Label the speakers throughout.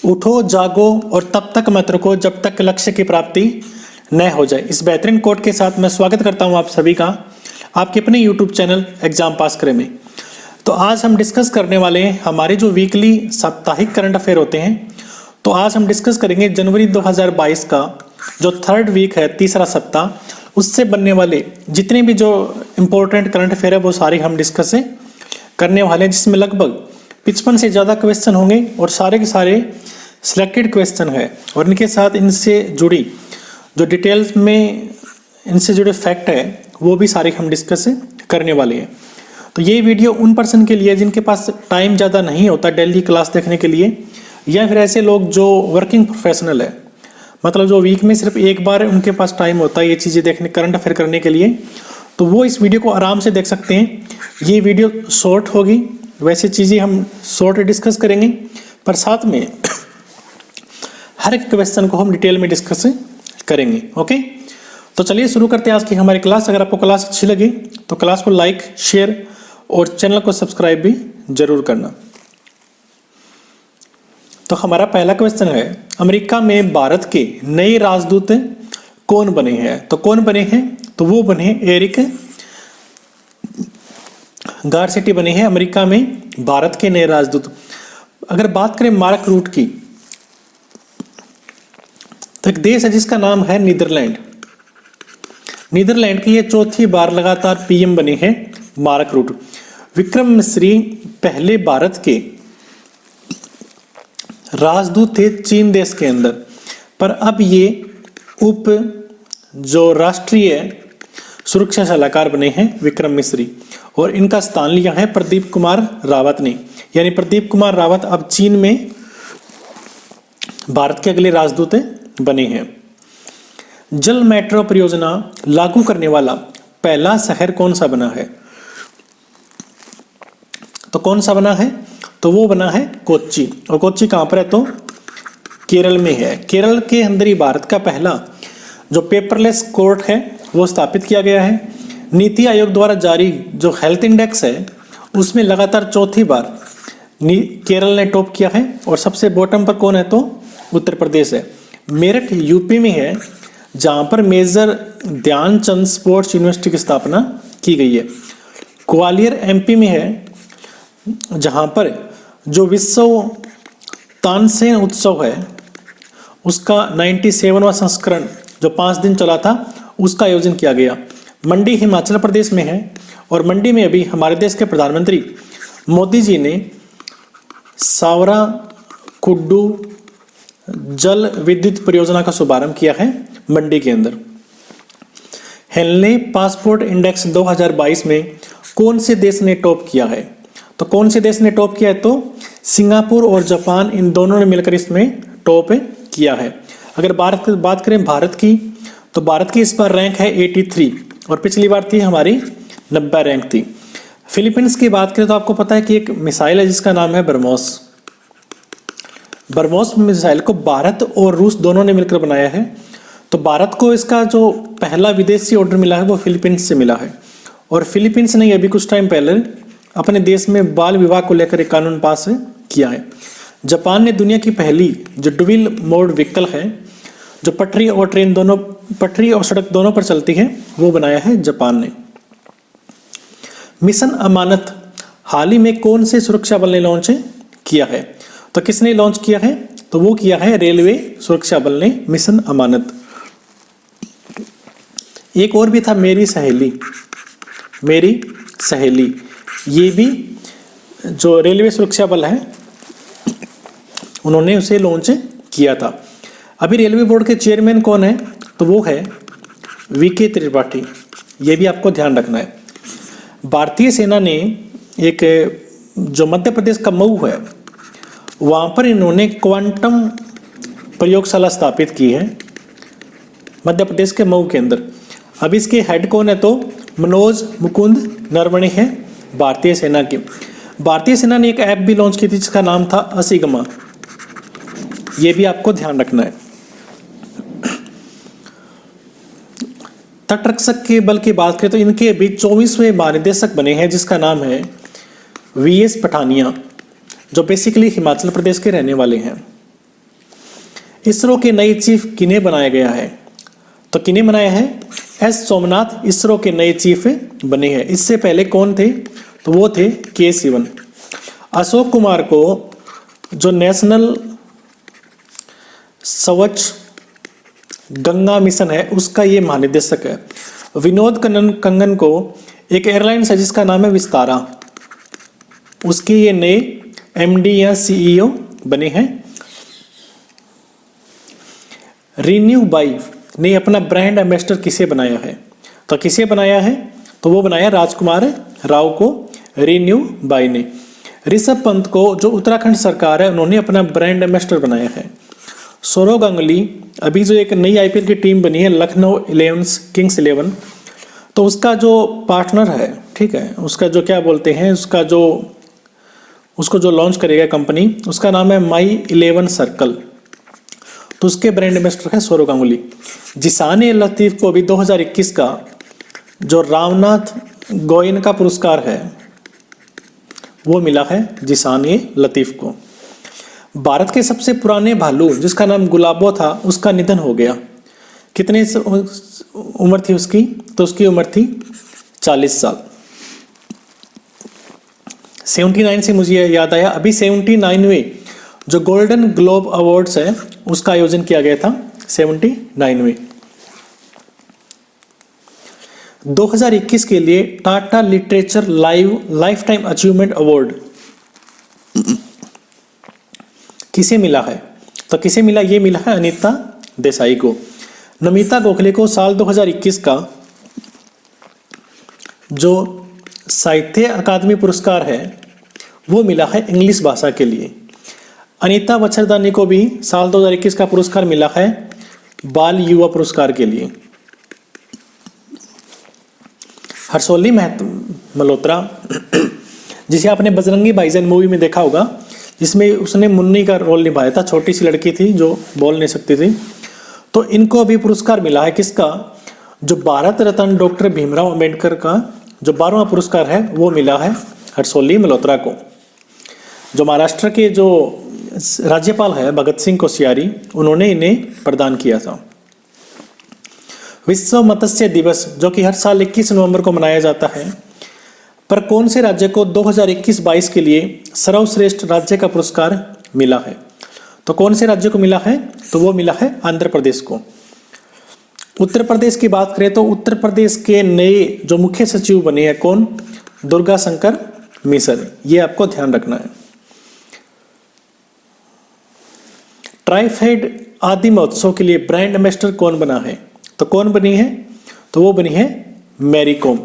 Speaker 1: उठो जागो और तब तक मत रुको जब तक लक्ष्य की प्राप्ति न हो जाए। इस बेहतरीन कोट के साथ मैं स्वागत करता हूं आप सभी का आपके अपने YouTube चैनल एग्जाम पास करें में। तो आज हम डिस्कस करने वाले हैं हमारे जो वीकली साप्ताहिक करंट अफेयर होते हैं। तो आज हम डिस्कस करेंगे जनवरी 2022 का जो थर्ड वीक है, तीसरा सप्ताह, उससे बनने वाले जितने भी जो इम्पोर्टेंट करंट अफेयर है वो सारे हम डिस्कस करने वाले हैं, जिसमें लगभग 55 से ज़्यादा क्वेश्चन होंगे और सारे के सारे सिलेक्टेड क्वेश्चन है और इनके साथ इनसे जुड़ी जो डिटेल्स में इनसे जुड़े फैक्ट है वो भी सारे हम डिस्कस करने वाले हैं। तो ये वीडियो उन पर्सन के लिए जिनके पास टाइम ज़्यादा नहीं होता डेली क्लास देखने के लिए, या फिर ऐसे लोग जो वर्किंग प्रोफेशनल है, मतलब जो वीक में सिर्फ एक बार उनके पास टाइम होता है ये चीज़ें देखने, करंट अफेयर करने के लिए, तो वो इस वीडियो को आराम से देख सकते हैं। ये वीडियो शॉर्ट होगी, वैसे चीज़ें हम शॉर्ट डिस्कस करेंगे, पर साथ में हर एक क्वेश्चन को हम डिटेल में डिस्कस करेंगे। ओके, तो चलिए शुरू करते हैं आज की हमारी क्लास। अगर आपको क्लास अच्छी लगी तो क्लास को लाइक, शेयर और चैनल को सब्सक्राइब भी जरूर करना। तो हमारा पहला क्वेश्चन है, अमेरिका में भारत के नए राजदूत कौन बने हैं? तो कौन बने हैं? तो वो बने हैं एरिक गारसेटी बने हैं अमेरिका में भारत के नए राजदूत। अगर बात करें मार्क रूट की, तो एक देश है जिसका नाम है नीदरलैंड। नीदरलैंड की ये चौथी बार लगातार पीएम बने हैं मार्क रूट। विक्रम मिस्री पहले भारत के राजदूत थे चीन देश के अंदर, पर अब ये उप जो राष्ट्रीय सुरक्षा सलाहकार बने हैं विक्रम मिस्री, और इनका स्थान लिया है प्रदीप कुमार रावत ने। यानी प्रदीप कुमार रावत अब चीन में भारत के अगले राजदूत बने हैं। जल मेट्रो परियोजना लागू करने वाला पहला शहर कौन सा बना है? तो कौन सा बना है? तो वो बना है कोच्चि। और कोच्चि कहां पर है? तो केरल में है। केरल के अंदर ही भारत का पहला जो पेपरलेस कोर्ट है वो स्थापित किया गया है। नीति आयोग द्वारा जारी जो हेल्थ इंडेक्स है उसमें लगातार चौथी बार केरल ने टॉप किया है, और सबसे बॉटम पर कौन है? तो उत्तर प्रदेश है। मेरठ यूपी में है जहां पर मेजर ध्यानचंद स्पोर्ट्स यूनिवर्सिटी की स्थापना की गई है। ग्वालियर एमपी में है जहां पर जो विश्व तानसेन उत्सव है उसका 97वां संस्करण जो 5 दिन चला था उसका आयोजन किया गया। मंडी हिमाचल प्रदेश में है, और मंडी में अभी हमारे देश के प्रधानमंत्री मोदी जी ने सावरा कुड्डू जल विद्युत परियोजना का शुभारंभ किया है मंडी के अंदर। हेनले पासपोर्ट इंडेक्स 2022 में कौन से देश ने टॉप किया है? तो कौन से देश ने टॉप किया है? तो सिंगापुर और जापान, इन दोनों ने मिलकर इसमें टॉप किया है। अगर बात करें भारत की, तो भारत की इस बार रैंक है 83, और पिछली बार थी हमारी 90 रैंक थी। फिलीपींस की बात करें तो आपको पता है कि एक मिसाइल है जिसका नाम है ब्रह्मोस। ब्रह्मोस मिसाइल को भारत और रूस दोनों ने मिलकर बनाया है। तो भारत को इसका जो पहला विदेशी ऑर्डर मिला है वो फिलीपींस से मिला है, और फिलीपींस ने अभी कुछ टाइम पहले अपने देश में बाल विवाह को लेकर एक कानून पास किया है। जापान ने दुनिया की पहली जो डुअल मोड व्हीकल है जो पटरी और सड़क दोनों पर चलती है वो बनाया है जापान ने। मिशन अमानत हाल ही में कौन से सुरक्षा बल ने लॉन्च किया है? तो किसने लॉन्च किया है? तो वो किया है रेलवे सुरक्षा बल ने मिशन अमानत। एक और भी था मेरी सहेली, ये भी जो रेलवे सुरक्षा बल है उन्होंने उसे लॉन्च किया था। अभी रेलवे बोर्ड के चेयरमैन कौन है? तो वो है वीके त्रिपाठी। ये भी आपको ध्यान रखना है। भारतीय सेना ने एक जो मध्य प्रदेश का मऊ है वहाँ पर इन्होंने क्वांटम प्रयोगशाला स्थापित की है मध्य प्रदेश के मऊ के अंदर। अब इसके हेड कौन है? तो मनोज मुकुंद नरवणे है भारतीय सेना के। भारतीय सेना ने एक ऐप भी लॉन्च की थी जिसका नाम था असिग्मा। ये भी आपको ध्यान रखना है। तटरक्षक के बल की बात करें तो इनके अभी 24वें महानिदेशक बने हैं जिसका नाम है वीएस पठानिया, जो बेसिकली हिमाचल प्रदेश के रहने वाले हैं। इसरो के नए चीफ किन्हें बनाया गया है? तो किन्हें बनाया है? एस सोमनाथ इसरो के नए चीफ बने हैं। इससे पहले कौन थे? तो वो थे के सिवन। अशोक कुमार को जो नेशनल स्वच्छ गंगा मिशन है उसका ये महानिदेशक है। विनोद कंगन को एक एयरलाइंस है जिसका नाम है विस्तारा, उसके ये नए एमडी या सीईओ बने हैं। रिन्यू बाई ने अपना ब्रांड एम्बेसडर किसे बनाया है? तो किसे बनाया है? तो वो बनाया राजकुमार राव को रिन्यू बाई ने। ऋषभ पंत को जो उत्तराखंड सरकार है उन्होंने अपना ब्रांड एम्बेसडर बनाया है। सौरव गांगुली अभी जो एक नई आईपीएल की टीम बनी है लखनऊ 11 किंग्स 11, तो उसका जो पार्टनर है, ठीक है, उसका जो क्या बोलते हैं, उसको जो लॉन्च करेगा कंपनी, उसका नाम है माई 11 सर्कल, तो उसके ब्रांड एम्बेसडर है सौरव गांगुली। जिसान लतीफ को अभी 2021 का जो रामनाथ गोयनका पुरस्कार है वो मिला है जिसान लतीफ को। भारत के सबसे पुराने भालू जिसका नाम गुलाबो था उसका निधन हो गया। कितने उम्र थी उसकी? तो उसकी उम्र थी 40 साल। 79 से मुझे याद आया, अभी 79वें जो गोल्डन ग्लोब अवार्ड्स है उसका आयोजन किया गया था 79वें। 2021 के लिए Tata literature life time achievement award किसे मिला है? तो किसे मिला? ये मिला है अनीता देसाई को। नमिता गोखले को साल 2021 का जो साहित्य अकादमी पुरस्कार है वो मिला है इंग्लिश भाषा के लिए। अनीता बच्छरदानी को भी साल 2021 का पुरस्कार मिला है बाल युवा पुरस्कार के लिए। हर्षोली मल्होत्रा जिसे आपने बजरंगी भाईजान मूवी में देखा होगा, जिसमें उसने मुन्नी का रोल निभाया था, छोटी सी लड़की थी जो बोल नहीं सकती थी, तो इनको भी पुरस्कार मिला है। किसका? जो भारत रत्न डॉक्टर भीमराव अंबेडकर का जो 12वां पुरस्कार है वो मिला है हर्षोली मल्होत्रा को। जो महाराष्ट्र के जो राज्यपाल है भगत सिंह कोश्यारी, उन्होंने इन्हें प्रदान किया था। विश्व मत्स्य दिवस जो कि हर साल 21 नवंबर को मनाया जाता है, पर कौन से राज्य को 2021-22 के लिए सर्वश्रेष्ठ राज्य का पुरस्कार मिला है? तो कौन से राज्य को मिला है? तो वो मिला है आंध्र प्रदेश को। उत्तर प्रदेश की बात करें तो उत्तर प्रदेश के नए जो मुख्य सचिव बने हैं कौन? दुर्गा शंकर मिश्र, ये आपको ध्यान रखना है। ट्राइफेड आदि महोत्सव के लिए ब्रांड एम्बेसडर कौन बना है? तो कौन बनी है? तो वो बनी है मैरी कॉम।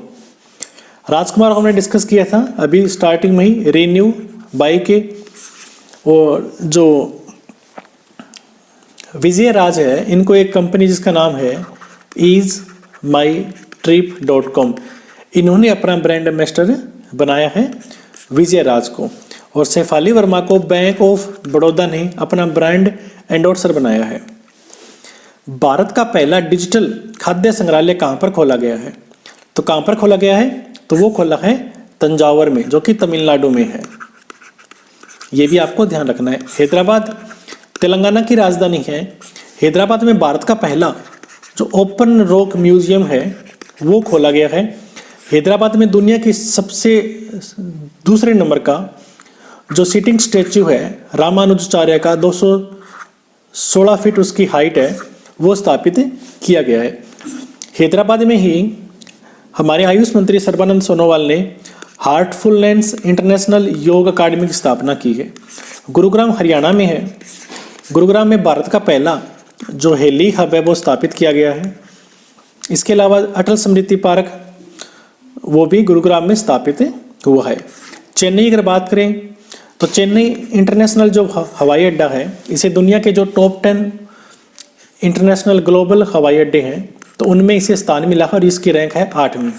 Speaker 1: राजकुमार हमने डिस्कस किया था अभी स्टार्टिंग में ही, रिन्यू बाई के, और जो विजय राज है इनको एक कंपनी जिसका नाम है ismytrip.com, इन्होंने अपना ब्रांड एम्बेसडर बनाया है विजय राज को। और शेफाली वर्मा को बैंक ऑफ बड़ौदा ने अपना ब्रांड एंडोर्सर बनाया है। भारत का पहला डिजिटल खाद्य संग्रहालय कहाँ पर खोला गया है? तो कहाँ पर खोला गया है? तो वो खोला है तंजावर में, जो कि तमिलनाडु में है। ये भी आपको ध्यान रखना है। हैदराबाद तेलंगाना की राजधानी है। हैदराबाद में भारत का पहला जो ओपन रॉक म्यूजियम है वो खोला गया है। हैदराबाद में दुनिया की सबसे दूसरे नंबर का जो सिटिंग स्टैच्यू है रामानुजाचार्य का, 216 फीट उसकी हाइट है, वो स्थापित किया गया है। हैदराबाद में ही हमारे आयुष मंत्री सर्बानंद सोनोवाल ने हार्टफुलनेस इंटरनेशनल योग अकादमी की स्थापना की है। गुरुग्राम हरियाणा में है। गुरुग्राम में भारत का पहला जो हेली हब है वो स्थापित किया गया है। इसके अलावा अटल स्मृति पार्क वो भी गुरुग्राम में स्थापित हुआ है। चेन्नई अगर बात करें तो चेन्नई इंटरनेशनल जो हवाई अड्डा है, इसे दुनिया के जो टॉप 10 इंटरनेशनल ग्लोबल हवाई अड्डे हैं तो उनमें इसे स्थान मिला है और इसकी रैंक है 8वीं।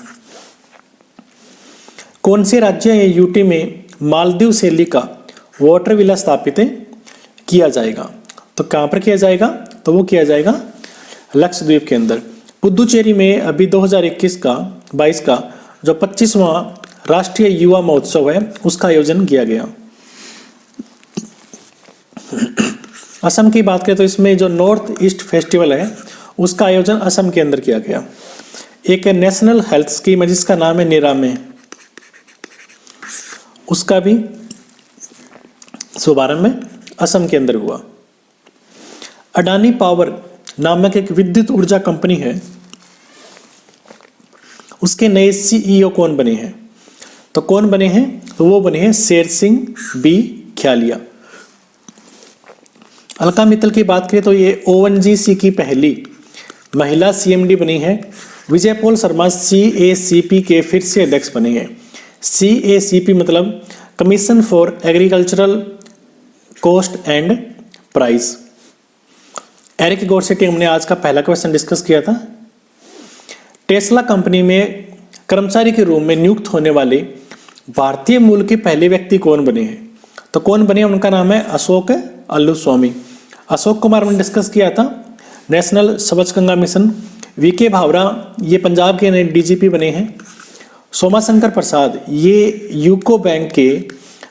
Speaker 1: कौन से राज्य या यूटी में मालदीव शैली का वाटर विला स्थापित किया जाएगा? तो कहाँ पर किया जाएगा? तो वो किया जाएगा लक्षद्वीप के अंदर। पुदुचेरी में अभी 2021-22 का जो 25वां राष्ट्रीय युवा महोत्सव है उसका आयोजन किया गया। असम की बात करें तो इसमें जो नॉर्थ ईस्ट फेस्टिवल है उसका आयोजन असम के अंदर किया गया। एक नेशनल हेल्थ स्कीम है जिसका नाम है निरामे, उसका भी शुभारंभ असम के अंदर हुआ। अडानी पावर नामक एक विद्युत ऊर्जा कंपनी है, उसके नए सीईओ कौन बने हैं? तो कौन बने हैं? तो वो बने हैं शेर सिंह बी ख्यालिया। अलका मित्तल की बात करें तो ये ओएनजीसी की पहली महिला सीएमडी बनी है। विजय पॉल शर्मा सीएसीपी के फिर से अध्यक्ष बने हैं। सीएसीपी मतलब commission for agricultural cost and price. Eric Garcetti हमने आज का पहला क्वेश्चन डिस्कस किया था। टेस्ला कंपनी में कर्मचारी के रूप में नियुक्त होने वाले भारतीय मूल के पहले व्यक्ति कौन बने हैं? तो कौन बने? उनका नाम है अशोक अल्लुस्वामी। अशोक कुमार हमने डिस्कस किया था। National स्वच्छगंगा mission. वीके भावरा ये पंजाब के नए डीजीपी बने हैं। सोमाशंकर प्रसाद ये यूको बैंक के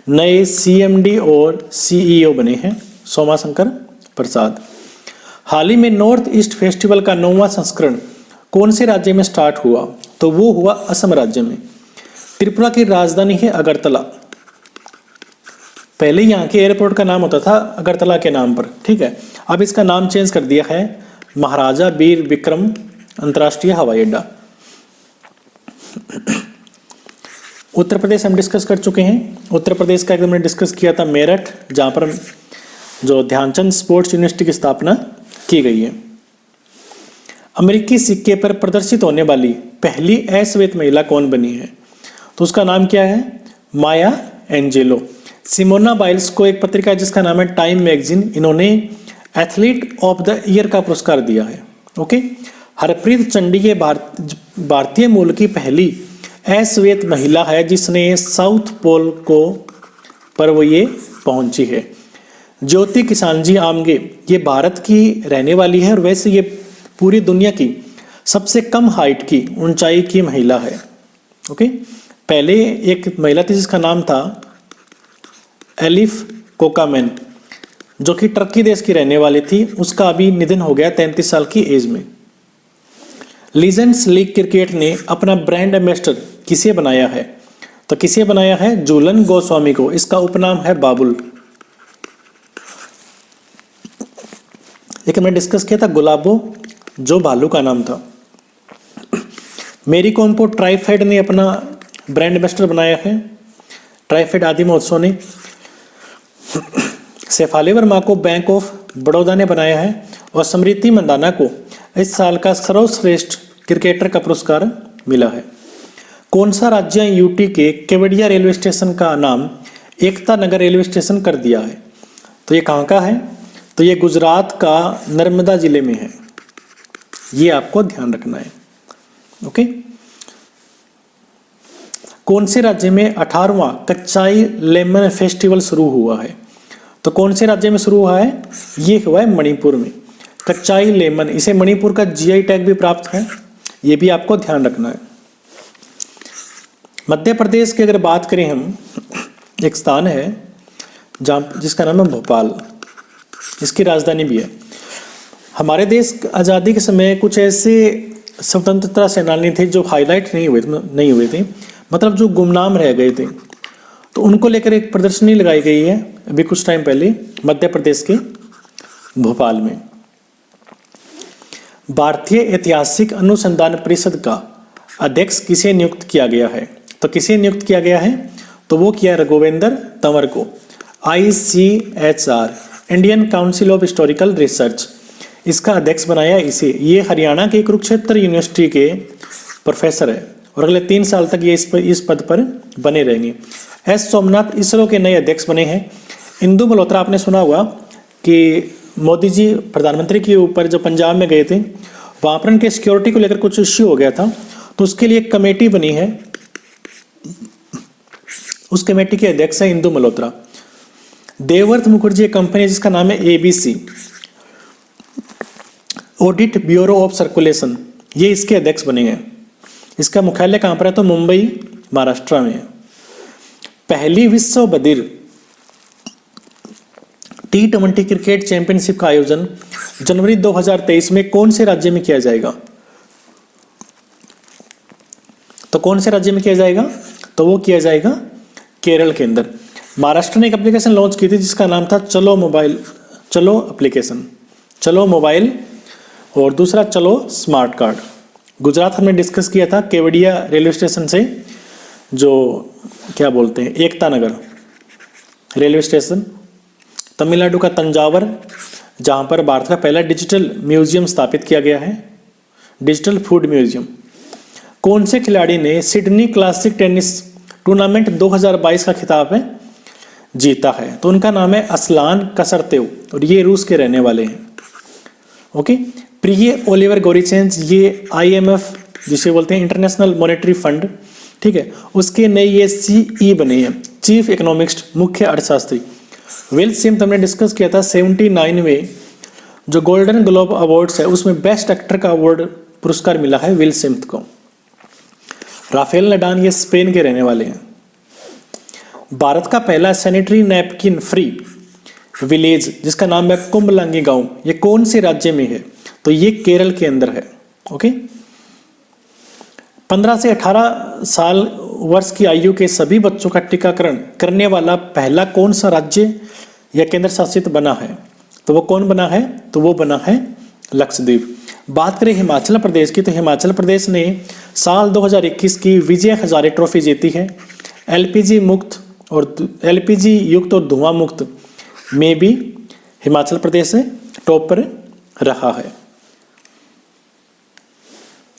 Speaker 1: नए सीएमडी और सीईओ बने हैं, सोमाशंकर प्रसाद। हाल ही में नॉर्थ ईस्ट फेस्टिवल का 9वां संस्करण कौन से राज्य में स्टार्ट हुआ? तो वो हुआ असम राज्य में। त्रिपुरा की राजधानी है अगरतला। पहले यहाँ के एयरपोर्ट का नाम होता था अगरतला के नाम पर, ठीक है। अब इसका नाम चेंज कर दिया है महाराजा वीर विक्रम अंतर्राष्ट्रीय हवाई अड्डा। उत्तर प्रदेश हम डिस्कस कर चुके हैं। उत्तर प्रदेश का एकदम हमने डिस्कस किया था मेरठ, जहाँ पर जो ध्यानचंद स्पोर्ट्स यूनिवर्सिटी की स्थापना की गई है। अमेरिकी सिक्के पर प्रदर्शित होने वाली पहली अश्वेत महिला कौन बनी है? तो उसका नाम क्या है? माया एंजेलो। सिमोना बाइल्स को एक पत्रिका है जिसका नाम है टाइम मैगजीन, इन्होंने एथलीट ऑफ द ईयर का पुरस्कार दिया है। ओके। हरप्रीत चंडी ये भारतीय मूल की पहली अश्वेत महिला है जिसने साउथ पोल को पर वो ये पहुंची है। ज्योति किसानजी आमगे ये भारत की रहने वाली है और वैसे ये पूरी दुनिया की सबसे कम हाइट की ऊंचाई की महिला है। ओके। पहले एक महिला थी जिसका नाम था एलिफ कोकामैन, जो कि टर्की देश की रहने वाली थी। उसका अभी निधन हो गया 33 साल की एज में। लीजेंड्स लीग क्रिकेट ने अपना ब्रांड एम्बेसडर किसे बनाया है? तो किसे बनाया है? झूलन गोस्वामी को। इसका उपनाम है बाबुल। एक हमने डिस्कस किया था गुलाबो, जो भालू का नाम था। मेरी कॉम को ट्राइफेड ने अपना ब्रांड एम्बेसडर बनाया है। ट्राइफेड आदि महोत्सव ने। शेफाली वर्मा को बैंक ऑफ बड़ौदा ने बनाया है और स्मृति मंदाना को इस साल का सर्वश्रेष्ठ क्रिकेटर का पुरस्कार मिला है। कौन सा राज्य यूटी के केवड़िया रेलवे स्टेशन का नाम एकता नगर रेलवे स्टेशन कर दिया है? तो ये कहाँ का है? तो ये गुजरात का नर्मदा जिले में है। ये आपको ध्यान रखना है। ओके। कौन से राज्य में 18वां कच्चाई लेमन फेस्टिवल शुरू हुआ है? तो कौन से राज्य में शुरू हुआ है? ये हुआ है मणिपुर में। कच्चाई लेमन, इसे मणिपुर का जीआई टैग भी प्राप्त है। ये भी आपको ध्यान रखना है। मध्य प्रदेश की अगर बात करें हम, एक स्थान है जहाँ जिसका नाम है भोपाल, इसकी राजधानी भी है। हमारे देश आज़ादी के समय कुछ ऐसे स्वतंत्रता सेनानी थे जो हाईलाइट नहीं हुए थे, मतलब जो गुमनाम रह गए थे, तो उनको लेकर एक प्रदर्शनी लगाई गई है अभी कुछ टाइम पहले मध्य प्रदेश के भोपाल में। भारतीय ऐतिहासिक अनुसंधान परिषद का अध्यक्ष किसे नियुक्त किया गया है? तो किसे नियुक्त किया गया है? तो वो किया रघुवेंद्र तंवर को। ICHR Indian council of historical research, इसका अध्यक्ष बनाया इसे। ये हरियाणा के कुरुक्षेत्र यूनिवर्सिटी के प्रोफेसर है और अगले 3 साल तक ये इस पद पर बने रहेंगे। एस सोमनाथ इसरो के नए अध्यक्ष बने हैं। इंदु मल्होत्रा, आपने सुना होगा कि मोदी जी प्रधानमंत्री के ऊपर जब पंजाब में गए थे, वहाँ पर उनके सिक्योरिटी को लेकर कुछ इश्यू हो गया था, तो उसके लिए एक कमेटी बनी है। उस कमेटी के अध्यक्ष है इंदु मल्होत्रा। देवव्रत मुखर्जी एक कंपनी है जिसका नाम है ABC audit bureau of circulation, ये इसके अध्यक्ष बने हैं। इसका मुख्यालय कहाँ पर है? तो मुंबई महाराष्ट्र में है। पहली विश्व बधिर T20 क्रिकेट चैंपियनशिप का आयोजन जनवरी 2023 में कौन से राज्य में किया जाएगा? तो कौन से राज्य में किया जाएगा? तो वो किया जाएगा केरल के अंदर। महाराष्ट्र ने एक एप्लीकेशन लॉन्च की थी जिसका नाम था चलो मोबाइल, चलो एप्लीकेशन, चलो मोबाइल, और दूसरा चलो स्मार्ट कार्ड। गुजरात हमने डिस्कस किया था केवड़िया रेलवे स्टेशन से, जो क्या बोलते हैं, एकता नगर रेलवे स्टेशन। तमिलनाडु का तंजावर, जहाँ पर भारत का पहला डिजिटल म्यूजियम स्थापित किया गया है, डिजिटल फूड म्यूजियम। कौन से खिलाड़ी ने सिडनी क्लासिक टेनिस टूर्नामेंट 2022 का खिताब है जीता है? तो उनका नाम है असलान कसरतेव और ये रूस के रहने वाले हैं। ओके, प्रिय ओलिवर गोरीचेंज, ये IMF जिसे बोलते हैं इंटरनेशनल मॉनेटरी फंड, ठीक है, उसके नए ये CE बने हैं, चीफ इकोनॉमिस्ट, मुख्य अर्थशास्त्री। विल स्मिथ हमने डिस्कस किया था 79वें जो गोल्डन ग्लोब अवार्ड्स है उसमें बेस्ट एक्टर का अवार्ड पुरस्कार मिला है विल स्मिथ को। राफेल नडाल ये स्पेन के रहने वाले हैं। भारत का पहला सैनिटरी नैपकिन फ्री विलेज जिसका नाम है कुंभलंगी गांव, ये कौन से राज्य में है? तो ये केरल के अंदर है। ओके, 15 से 18 साल वर्ष की आयु के सभी बच्चों का टीकाकरण करने वाला पहला कौन सा राज्य या केंद्र शासित बना है? तो वो कौन बना है? तो वो बना है लक्षद्वीप। बात करें हिमाचल प्रदेश की, तो हिमाचल प्रदेश ने साल 2021 की विजय हजारे ट्रॉफी जीती है। LPG मुक्त और LPG युक्त और धुआं मुक्त में भी हिमाचल प्रदेश टॉप पर रहा है।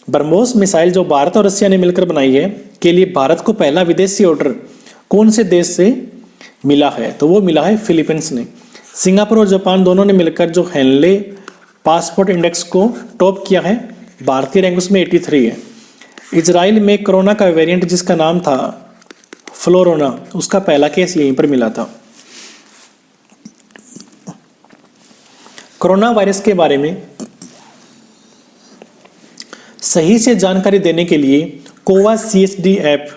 Speaker 1: ब्रह्मोस मिसाइल जो भारत और रशिया ने मिलकर बनाई है के लिए भारत को पहला विदेशी ऑर्डर कौन से देश से मिला है? तो वो मिला है फिलीपींस ने। सिंगापुर और जापान दोनों ने मिलकर जो हेनले पासपोर्ट इंडेक्स को टॉप किया है, भारतीय रैंक उसमें 83 है। इजराइल में कोरोना का वेरिएंट जिसका नाम था फ्लोरोना, उसका पहला केस यहीं पर मिला था। कोरोना वायरस के बारे में सही से जानकारी देने के लिए कोवा CSD ऐप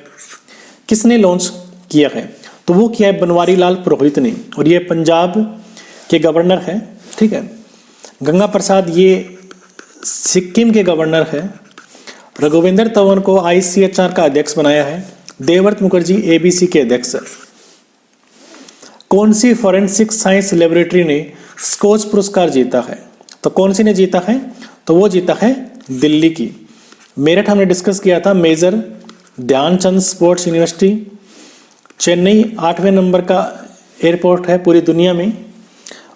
Speaker 1: किसने लॉन्च किया है? तो वो किया है बनवारी लाल पुरोहित ने, और ये पंजाब के गवर्नर है, ठीक है। गंगा प्रसाद ये सिक्किम के गवर्नर है। रघुविंदर तंवर को ICHR का अध्यक्ष बनाया है। देवव्रत मुखर्जी ABC के अध्यक्ष है। कौन सी फॉरेंसिक साइंस लेबोरेटरी ने स्कोच पुरस्कार जीता है? तो कौन सी ने जीता है? तो वो जीता है दिल्ली की। मेरठ हमने डिस्कस किया था major Dhyanchand sports university. Chennai 8वें नंबर का एयरपोर्ट है पूरी दुनिया में।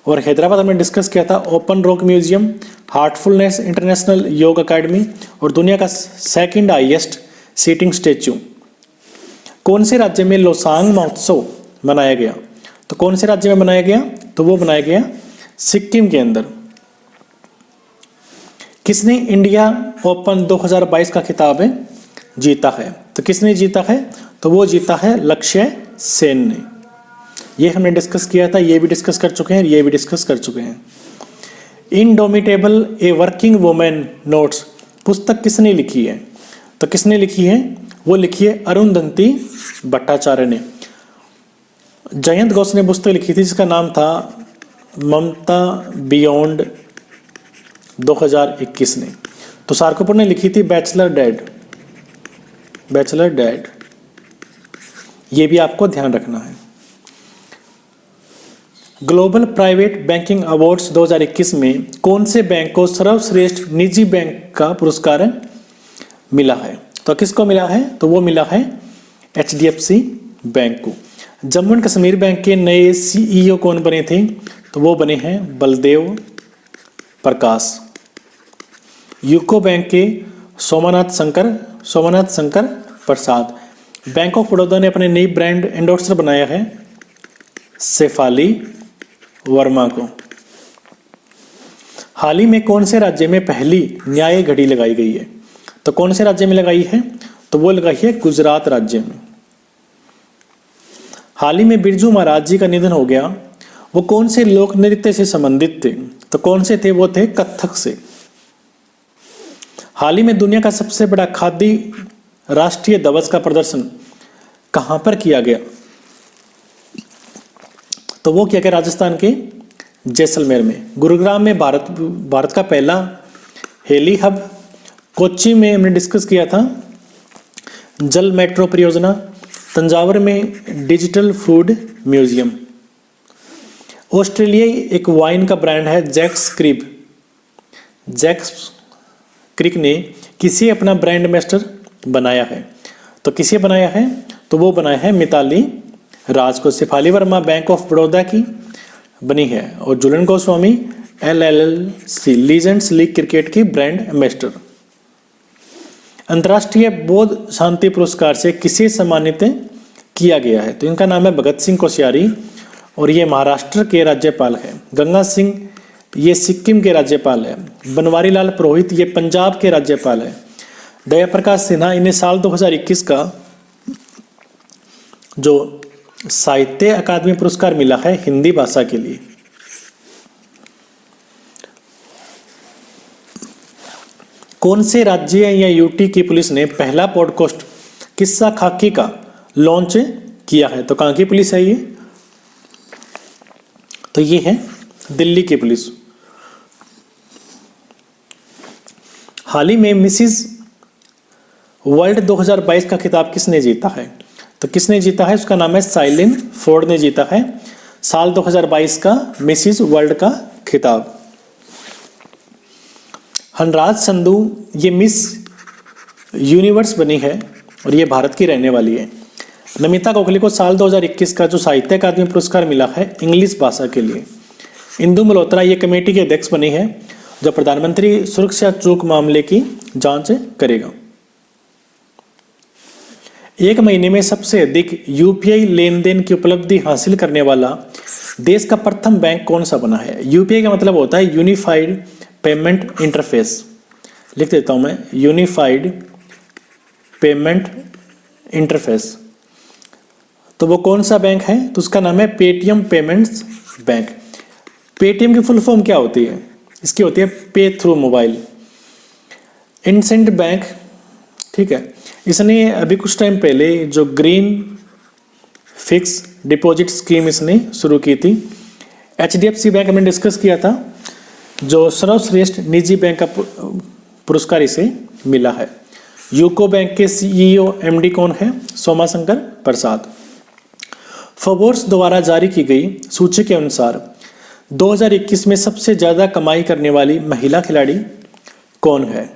Speaker 1: और हैदराबाद हमने डिस्कस किया था open rock museum, Heartfulness international योग अकेडमी और दुनिया का सेकंड हाईएस्ट सीटिंग स्टैच्यू। कौन से राज्य में लोसांग महोत्सव मनाया गया? तो कौन से राज्य में मनाया गया? तो वो मनाया गया सिक्किम के अंदर। किसने इंडिया ओपन 2022 का खिताब जीता है? तो किसने जीता है? तो वो जीता है लक्ष्य सेन ने। ये हमने डिस्कस किया था, ये भी डिस्कस कर चुके हैं, ये भी डिस्कस कर चुके हैं। Indomitable a working women notes पुस्तक किसने लिखी है? तो किसने लिखी है? वो लिखी है अरुंधति भट्टाचार्य ने। जयंत घोष ने पुस्तक लिखी थी जिसका नाम था ममता बियॉन्ड 2021 ने। तुषार कपूर ने लिखी थी बैचलर डैड। ये भी आपको ध्यान रखना है। ग्लोबल प्राइवेट बैंकिंग अवार्ड्स 2021 में कौन से बैंक को सर्वश्रेष्ठ निजी बैंक का पुरस्कार मिला है? तो किसको मिला है? तो वो मिला है HDFC बैंक को। जम्मू एंड कश्मीर बैंक के नए CEO कौन बने थे? तो वो बने हैं बलदेव प्रकाश। यूको बैंक के सोमनाथ शंकर प्रसाद। बैंक ऑफ बड़ौदा ने अपने नई ब्रांड एंडोर्सर बनाया है शेफाली वर्मा को। हाल ही में कौन से राज्य में पहली न्याय घड़ी लगाई गई है? तो कौन से राज्य में लगाई है? तो वो लगाई है गुजरात राज्य में। हाल ही में बिरजू महाराज जी का निधन हो गया, वो कौन से लोक नृत्य से संबंधित थे? तो कौन से थे? वो थे कथक से। हाल ही में दुनिया का सबसे बड़ा खादी राष्ट्रीय ध्वज का प्रदर्शन कहां पर किया गया? तो वो किया गया राजस्थान के जैसलमेर में। गुरुग्राम में भारत का पहला हेली हब। कोच्चि में हमने डिस्कस किया था जल मेट्रो परियोजना। तंजावुर में डिजिटल फूड म्यूजियम। ऑस्ट्रेलिया एक वाइन का ब्रांड है जैक्स क्रिक। जैक्स क्रिक ने किसे अपना ब्रांड एम्बेसडर बनाया है? तो किसे बनाया है? तो वो बनाया है मिताली राज को। शेफाली वर्मा बैंक ऑफ बड़ौदा की बनी है और Jhulan Goswami LLC legends league cricket की ब्रांड एम्बेसडर। अंतर्राष्ट्रीय बौद्ध शांति पुरस्कार से किसे सम्मानित किया गया है? तो इनका नाम है भगत सिंह कोश्यारी और ये महाराष्ट्र के राज्यपाल है। गंगा सिंह ये सिक्किम के राज्यपाल है। बनवारी लाल पुरोहित ये पंजाब के राज्यपाल है। दया प्रकाश सिन्हा इन्हें साल 2021 का जो साहित्य अकादमी पुरस्कार मिला है हिंदी भाषा के लिए। कौन से राज्य या यूटी की पुलिस ने पहला पॉडकास्ट किस्सा खाकी का लॉन्च किया है? तो कहाँ की पुलिस है ये? तो ये है दिल्ली की पुलिस। हाल ही में मिसिज वर्ल्ड 2022 का खिताब किसने जीता है? तो किसने जीता है? उसका नाम है साइलिन फोर्ड ने जीता है साल 2022 का मिसिज वर्ल्ड का खिताब। हनराज संधू ये मिस यूनिवर्स बनी है और ये भारत की रहने वाली है। नमिता गोखले को साल 2021 का जो साहित्य अकादमी पुरस्कार मिला है इंग्लिश भाषा के लिए। इंदु मल्होत्रा ये कमेटी के अध्यक्ष बनी है जो प्रधानमंत्री सुरक्षा चूक मामले की जांच करेगा। एक महीने में सबसे अधिक यूपीआई लेन देन की उपलब्धि हासिल करने वाला देश का प्रथम बैंक कौन सा बना है? यूपीआई का मतलब होता है यूनिफाइड पेमेंट इंटरफेस। लिख देता हूं मैं, यूनिफाइड पेमेंट इंटरफेस। तो वो कौन सा बैंक है? तो उसका नाम है पेटीएम पेमेंट्स बैंक। पेटीएम की फुल फॉर्म क्या होती है? इसकी होती है पे थ्रू मोबाइल। इंडसेंड बैंक, ठीक है, इसने अभी कुछ टाइम पहले जो ग्रीन फिक्स डिपॉजिट स्कीम इसने शुरू की थी। HDFC बैंक हमने डिस्कस किया था जो सर्वश्रेष्ठ निजी बैंक का पुरस्कार इसे मिला है। यूको बैंक के CEO MD कौन है? सोमा शंकर प्रसाद। फोर्ब्स द्वारा जारी की गई सूची के अनुसार 2021 में सबसे ज़्यादा कमाई करने वाली महिला खिलाड़ी कौन है?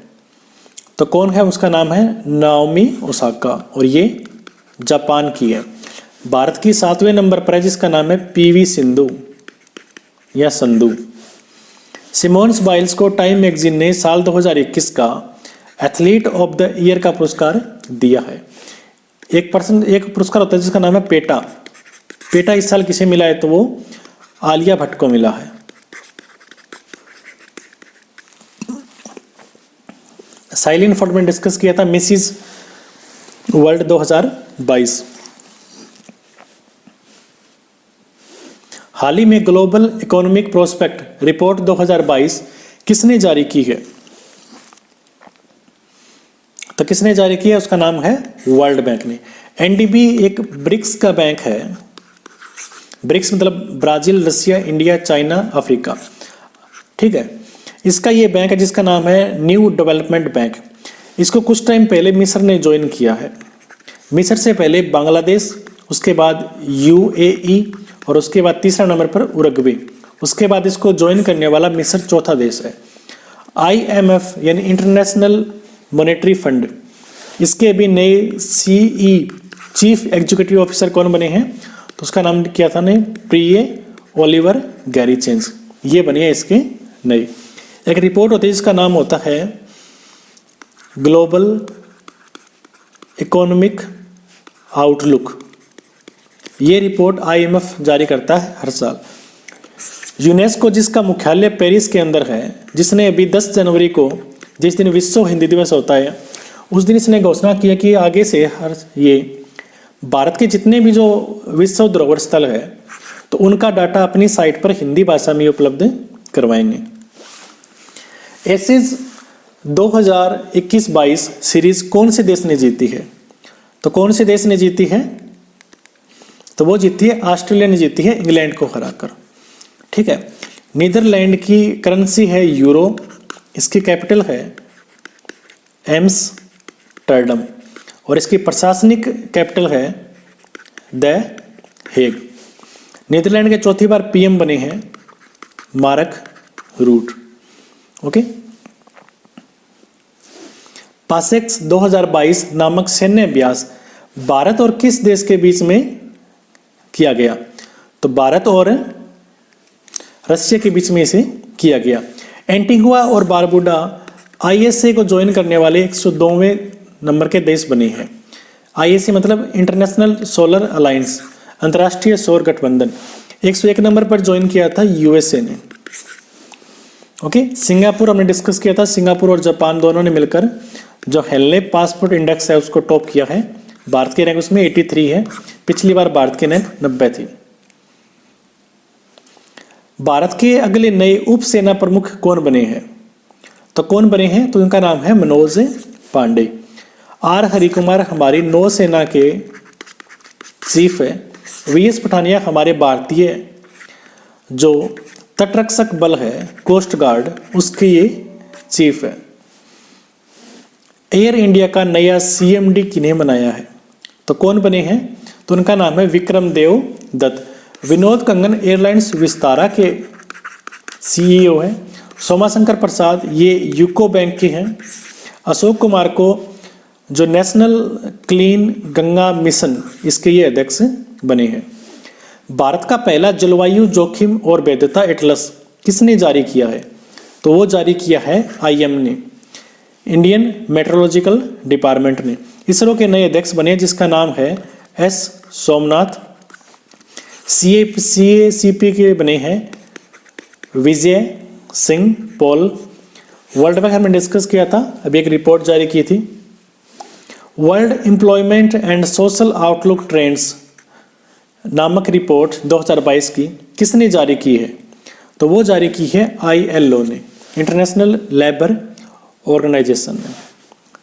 Speaker 1: तो कौन है? उसका नाम है नाओमी ओसाका और ये जापान की है। भारत की 7वें नंबर पर है जिसका नाम है PV सिंधु या संधु। सिमोन बाइल्स को टाइम मैगजीन ने साल 2021 का एथलीट ऑफ द ईयर का पुरस्कार दिया है। एक पुरस्कार होता है जिसका नाम है पेटा। पेटा इस साल किसे मिला है? तो वो आलिया भट्ट को मिला है। साइलिन फोर्ड में डिस्कस किया था मिसिज वर्ल्ड 2022। हाल ही में ग्लोबल इकोनॉमिक प्रोस्पेक्ट रिपोर्ट 2022 किसने जारी की है? तो किसने जारी किया? उसका नाम है वर्ल्ड बैंक ने। NDB एक ब्रिक्स का बैंक है। ब्रिक्स मतलब ब्राजील, रसिया, इंडिया, चाइना, अफ्रीका, ठीक है। इसका ये बैंक है जिसका नाम है न्यू डेवलपमेंट बैंक। इसको कुछ टाइम पहले मिस्र ने ज्वाइन किया है। मिस्र से पहले बांग्लादेश, उसके बाद UAE और उसके बाद तीसरा नंबर पर उरुग्वे। उसके बाद इसको ज्वाइन करने वाला मिस्र चौथा देश है। IMF यानी इंटरनेशनल मॉनेटरी फंड, इसके भी नए चीफ एग्जीक्यूटिव ऑफिसर कौन बने हैं? तो उसका नाम क्या था ने प्रिय ओलिवर गैरीचेंस, ये बने हैं इसके नए। एक रिपोर्ट होती है जिसका नाम होता है ग्लोबल इकोनॉमिक आउटलुक। ये रिपोर्ट IMF जारी करता है हर साल। यूनेस्को जिसका मुख्यालय पेरिस के अंदर है, जिसने अभी 10 जनवरी को जिस दिन विश्व हिंदी दिवस होता है उस दिन इसने घोषणा की कि आगे से हर ये भारत के जितने भी जो विश्व धरोहर स्थल है तो उनका डाटा अपनी साइट पर हिंदी भाषा में उपलब्ध करवाएंगे। एसिज 2021-22 सीरीज कौन से देश ने जीती है? तो कौन से देश ने जीती है? तो वो जीती है ऑस्ट्रेलिया ने जीती है इंग्लैंड को हराकर, ठीक है। नीदरलैंड की करेंसी है यूरो, इसकी कैपिटल है एम्स्टर्डम और इसकी प्रशासनिक कैपिटल है द हेग। नीदरलैंड के चौथी बार पीएम बने हैं मार्क रूट। ओके। पासेक्स 2022 नामक सैन्य अभ्यास भारत और किस देश के बीच में किया गया? तो भारत और रशिया के बीच में इसे किया गया। एंटीगुआ और बारबुडा आईएसए को ज्वाइन करने वाले 102वें नंबर के देश बने हैं। आईएसए मतलब इंटरनेशनल सोलर अलायंस, अंतर्राष्ट्रीय सौर गठबंधन। 101 नंबर पर ज्वाइन किया था यूएसए ने। ओके। सिंगापुर हमने डिस्कस किया था, सिंगापुर और जापान दोनों ने मिलकर जो हेनले पासपोर्ट इंडेक्स है उसको टॉप किया है। भारत की रैंक उसमें 83 है, पिछली बार भारत की रैंक 90 थी। भारत के अगले नए उप सेना प्रमुख कौन बने हैं? तो कौन बने हैं? तो उनका नाम है मनोज पांडे। आर हरिकुमार हमारी नौसेना के चीफ है। वीएस पठानिया हमारे भारतीय जो तटरक्षक बल है कोस्ट गार्ड, उसके ये चीफ है। एयर इंडिया का नया सीएमडी किन्हें बनाया है? तो कौन बने हैं? तो उनका नाम है विक्रम देव दत्त। विनोद कंगन एयरलाइंस विस्तारा के सीईओ हैं। सोमाशंकर प्रसाद ये यूको बैंक के हैं। अशोक कुमार को जो नेशनल क्लीन गंगा मिशन, इसके ये अध्यक्ष बने हैं। भारत का पहला जलवायु जोखिम और वैधता एटलस किसने जारी किया है? तो वो जारी किया है आईएम ने, इंडियन मेट्रोलॉजिकल डिपार्टमेंट ने। इसरो के नए अध्यक्ष बने जिसका नाम है एस सोमनाथ। सीएसीपी के बने हैं Vijay Singh Paul. World bank हमने डिस्कस किया था, अभी एक रिपोर्ट जारी की थी। World employment and social outlook trends नामक रिपोर्ट 2022 की किसने जारी की है? तो वो जारी की है आईएलओ ने, इंटरनेशनल लेबर ऑर्गेनाइजेशन ने।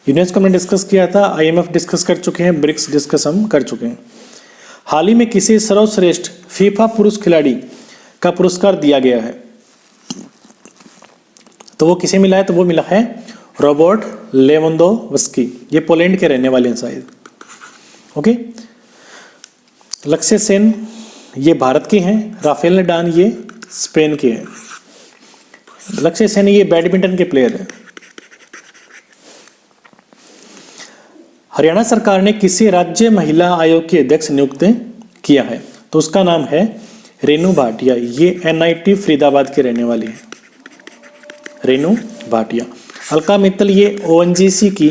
Speaker 1: यूनेस्को में डिस्कस किया था, आईएमएफ डिस्कस कर चुके हैं, ब्रिक्स डिस्कस हम कर चुके हैं। हाल ही में किसी सर्वश्रेष्ठ फीफा पुरुष खिलाड़ी का पुरस्कार दिया गया है? तो वो किसे मिला है? तो वो मिला है रॉबर्ट लेवेंडोव्स्की। ये पोलैंड के रहने वाले हैं शायद। ओके। लक्ष्य सेन ये भारत के हैं। राफेल नडाल ये स्पेन के हैं। लक्ष्य सेन ये बैडमिंटन के प्लेयर हैं। हरियाणा सरकार ने किसी राज्य महिला आयोग के अध्यक्ष नियुक्त किया है? तो उसका नाम है रेनू भाटिया। ये एनआईटी फरीदाबाद के रहने वाली है, रेनू भाटिया। अलका मित्तल ये ओएनजीसी की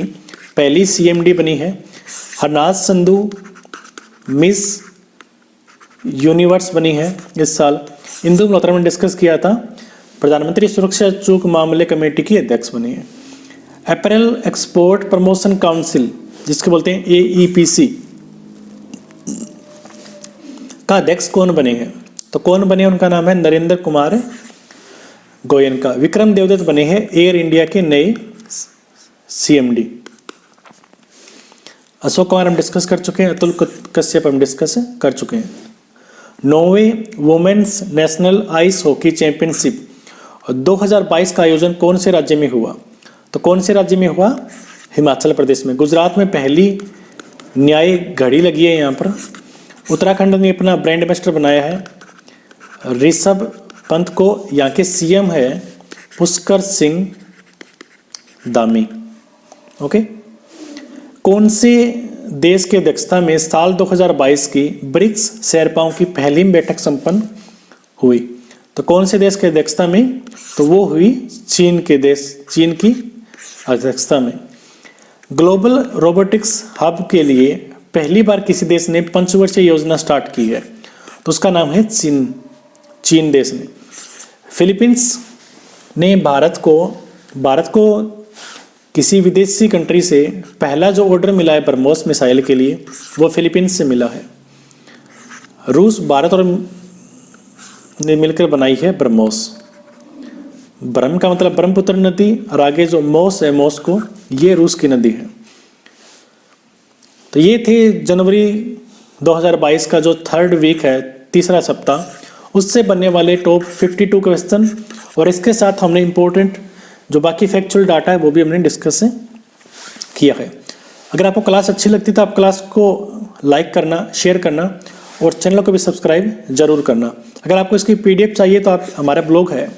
Speaker 1: पहली सीएमडी बनी है। हरनाज संधू मिस यूनिवर्स बनी है इस साल। इंदु मल्होत्रा में डिस्कस किया था, प्रधानमंत्री सुरक्षा चूक मामले कमेटी की अध्यक्ष बनी है। अपैरल एक्सपोर्ट प्रमोशन काउंसिल जिसके बोलते हैं एईपीसी का अध्यक्ष कौन बने हैं? तो कौन बने? उनका नाम है नरेंद्र कुमार गोयनका। विक्रम देवदत्त बने हैं एयर इंडिया के नए सीएमडी। अशोक कुमार हम डिस्कस कर चुके हैं, अतुल कश्यप हम डिस्कस कर चुके हैं। Norway women's national ice hockey championship 2022 का आयोजन कौन से राज्य में हुआ? तो कौन से राज्य में हुआ? हिमाचल प्रदेश में। गुजरात में पहली न्याय घड़ी लगी है यहाँ पर। उत्तराखंड ने अपना ब्रांड एम्बेसडर बनाया है ऋषभ पंत को। यहाँ के सीएम है पुष्कर सिंह धामी। ओके। कौन से देश की अध्यक्षता में साल 2022 की ब्रिक्स शेरपाओं की पहली बैठक संपन्न हुई? तो कौन से देश की अध्यक्षता में? तो वो हुई चीन की अध्यक्षता में। ग्लोबल रोबोटिक्स हब के लिए पहली बार किसी देश ने पंचवर्षीय योजना स्टार्ट की है? तो उसका नाम है चीन देश ने। फिलीपींस ने भारत को किसी विदेशी कंट्री से पहला जो ऑर्डर मिला है ब्रह्मोस मिसाइल के लिए, वो फिलीपींस से मिला है। रूस, भारत और ने मिलकर बनाई है ब्रह्मोस। ब्रह्म का मतलब ब्रह्मपुत्र नदी, और आगे जो मोस है मॉस्को, ये रूस की नदी है। तो ये थे जनवरी 2022 का जो थर्ड वीक है, तीसरा सप्ताह, उससे बनने वाले टॉप 52 क्वेश्चन, और इसके साथ हमने इम्पोर्टेंट जो बाकी फैक्चुअल डाटा है वो भी हमने डिस्कस किया है। अगर आपको क्लास अच्छी लगती तो आप क्लास को लाइक करना, शेयर करना और चैनल को भी सब्सक्राइब जरूर करना। अगर आपको इसकी PDF चाहिए तो आप हमारा ब्लॉग है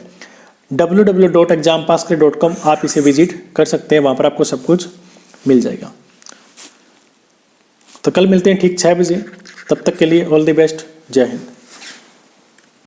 Speaker 1: www.exampasscare.com, आप इसे विजिट कर सकते हैं, वहाँ पर आपको सब कुछ मिल जाएगा। तो कल मिलते हैं ठीक 6 बजे, तब तक के लिए ऑल द बेस्ट, जय हिंद।